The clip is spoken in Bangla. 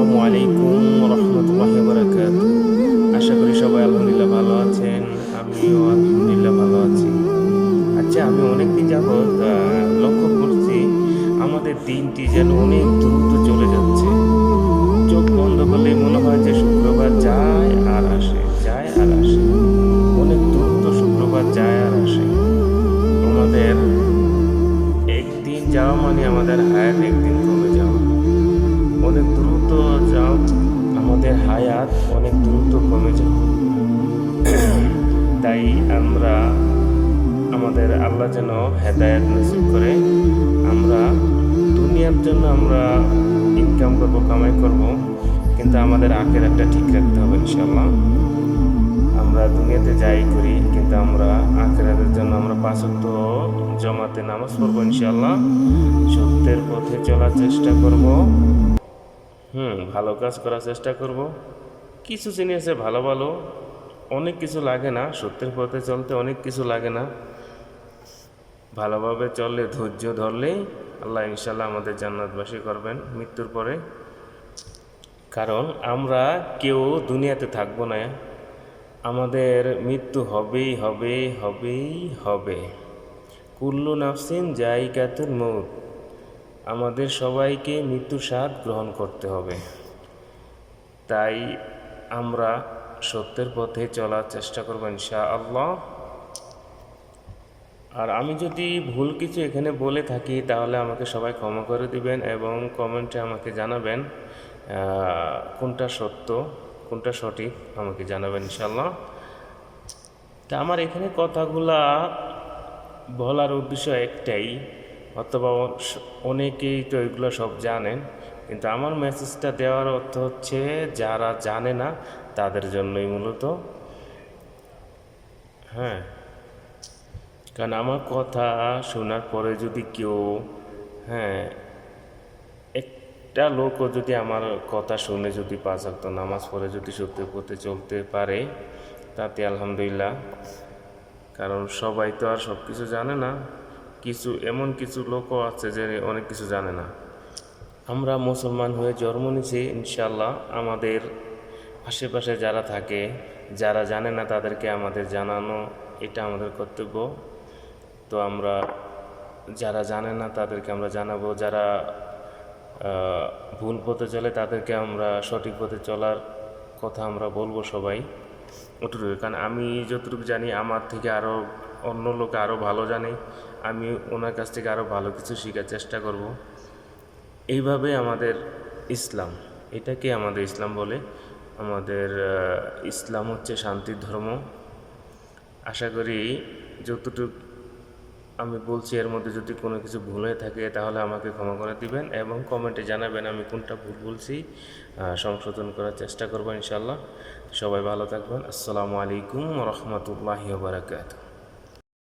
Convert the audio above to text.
আসসালামু আলাইকুম রহমতুল্লাহি বারাকাতু। আশা করি সবাই আলহামদুলিল্লাহ ভালো আছেন। আমিও আলহামদুলিল্লাহ ভালো আছি। আচ্ছা, আমি অনেকদিন যাবৎ লক্ষ্য করছি আমাদের দিনটি যেন অনেক দ্রুত চলে যাচ্ছে। চোখ বন্ধ করলেই মনে হয় যে শুক্রবার যায় আর আসে, যায় আর আসে। অনেক দ্রুত শুক্রবার যায় আর আসে। আমাদের একদিন যাওয়া মানে আমাদের হায়াত একদিন কমে যাওয়া। অনেক দ্রুত যাও আমাদের হায়াত অনেক দ্রুত কমে যাওয়া। তাই আমরা আমাদের আল্লাহ যেন হেদায়েত নসিব করে। আমরা দুনিয়ার জন্য আমরা ইনকাম করব, কামাই করব, কিন্তু আমাদের আখিরাতটা ঠিক রাখতে হবে ইনশাআল্লাহ। আমরা দুনিয়াতে যাই করি, কিন্তু আমরা আখিরাতের জন্য আমরা 5 ওয়াক্ত জমাতে নামাজ পড়বো ইনশাআল্লাহ। সত্যের পথে চলার চেষ্টা করব। ভালো কাজ করার চেষ্টা করব। কিছু জিনিস আছে ভালো ভালো, অনেক কিছু লাগে না। সত্যের পথে চলতে অনেক কিছু লাগে না। ভালোভাবে চললে, ধৈর্য ধরলেই আল্লাহ ইনশাল্লাহ আমাদের জান্নাতবাসী করবেন মৃত্যুর পরে। কারণ আমরা কেউ দুনিয়াতে থাকবো না, আমাদের মৃত্যু হবেই হবে, হবেই হবে। কুল্লু নাফসিন জায়গাতুল মউত। আমাদের সবাইকে মৃত্যুর স্বাদ গ্রহণ করতে হবে। তাই আমরা সত্যের পথে চলার চেষ্টা করব ইনশাআল্লাহ। আর আমি যদি ভুল কিছু এখানে বলে থাকি তাহলে আমাকে সবাই ক্ষমা করে দিবেন এবং কমেন্টে আমাকে জানাবেন কোনটা সত্য কোনটা সঠিক, আমাকে জানাবেন ইনশাআল্লাহ। তা আমার এখানে কথাগুলা বলার উদ্দেশ্য একটাই, অথবা অনেকেই তো এগুলো সব জানেন, কিন্তু আমার মেসেজটা দেওয়ার অর্থ হচ্ছে যারা জানে না তাদের জন্যই মূলত। কারণ আমার কথা শোনার পরে যদি কেউ একটা লোকও যদি আমার কথা শুনে যদি 5 ওয়াক্ত নামাজ পড়ে যদি সত্যের পথে চলতে পারে, তাতে আলহামদুলিল্লাহ। কারণ সবাই তো আর সব কিছু জানে না, এমন কিছু লোকও আছে যে অনেক কিছু জানে না। আমরা মুসলমান হয়ে জন্ম নিয়েছি ইনশাআল্লাহ। আমাদের আশেপাশে যারা থাকে, যারা জানে না তাদেরকে আমাদের জানানো, এটা আমাদের কর্তব্য। তো আমরা যারা জানে না তাদেরকে আমরা জানাবো, যারা ভুল পথে চলে তাদেরকে আমরা সঠিক পথে চলার কথা আমরা বলবো সবাই ওটুকু। কারণ আমি যতটুকু জানি আমার থেকে আরও অন্য লোক আরও ভালো জানে, আমি ওনার কাছ থেকে আরও ভালো কিছু শেখার চেষ্টা করব। এইভাবে আমাদের ইসলাম, এটাকে আমাদের ইসলাম বলে। আমাদের ইসলাম হচ্ছে শান্তির ধর্ম। আশা করি যতটুকু আমি বলছি এর মধ্যে যদি কোনো কিছু ভুল হয়ে থাকে তাহলে আমাকে ক্ষমা করে দিবেন এবং কমেন্টে জানাবেন আমি কোনটা ভুল বলছি। সংশোধন করার চেষ্টা করবো ইনশাআল্লাহ। সবাই ভালো থাকবেন। আসসালামু আলাইকুম রহমতুল্লাহি ওয়া বারাকাতুহু।